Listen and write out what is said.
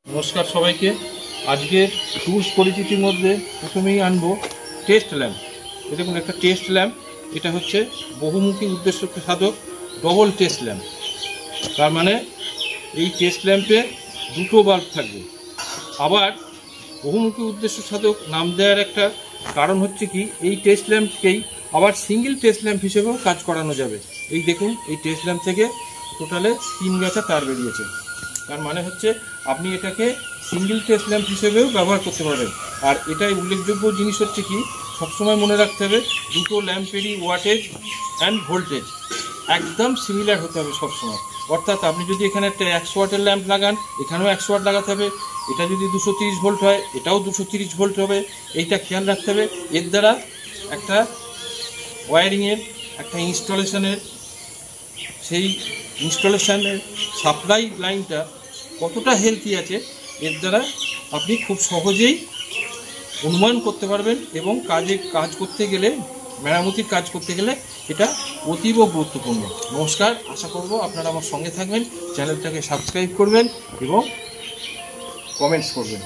নমস্কার সবাইকে। আজকের টুলস পরিচিতির মধ্যে প্রথমেই আনবো টেস্ট ল্যাম্প। দেখুন একটা টেস্ট ল্যাম্প, এটা হচ্ছে বহুমুখী উদ্দেশ্য সাধক ডবল টেস্ট ল্যাম্প। তার মানে এই টেস্ট ল্যাম্পে দুটো বাল্ব থাকবে। আবার বহুমুখী উদ্দেশ্য সাধক নাম দেওয়ার একটা কারণ হচ্ছে কি, এই টেস্ট ল্যাম্পকেই আবার সিঙ্গেল টেস্ট ল্যাম্প হিসেবেও কাজ করানো যাবে। এই দেখুন, এই টেস্ট ল্যাম্প থেকে টোটালে 3 গাছা তার বেরিয়েছে। তার মানে হচ্ছে আপনি এটাকে সিঙ্গেল টেস্ট ল্যাম্প হিসেবেও ব্যবহার করতে পারবেন। আর এটাই উল্লেখযোগ্য জিনিস হচ্ছে কি, সবসময় মনে রাখতে হবে দুটো ল্যাম্পেরই ওয়াটেজ অ্যান্ড ভোল্টেজ একদম সিমিলার হতে হবে সবসময়। অর্থাৎ আপনি যদি এখানে একটা 100 ওয়াটের ল্যাম্প লাগান, এখানেও 100 ওয়াট লাগাতে হবে। এটা যদি 230 ভোল্ট হয়, এটাও 230 ভোল্ট হবে। এইটা খেয়াল রাখতে হবে। এর দ্বারা একটা ওয়্যারিংয়ের, একটা ইনস্টলেশনের, সেই ইনস্টলেশনের সাপ্লাই লাইনটা কতটা হেলদি আছে, এর দ্বারা আপনি খুব সহজেই অনুমান করতে পারবেন। এবং কাজ করতে গেলে, মেরামতির কাজ করতে গেলে এটা অতীব গুরুত্বপূর্ণ। নমস্কার, আশা করব আপনারা আমার সঙ্গে থাকবেন, চ্যানেলটাকে সাবস্ক্রাইব করবেন এবং কমেন্টস করবেন।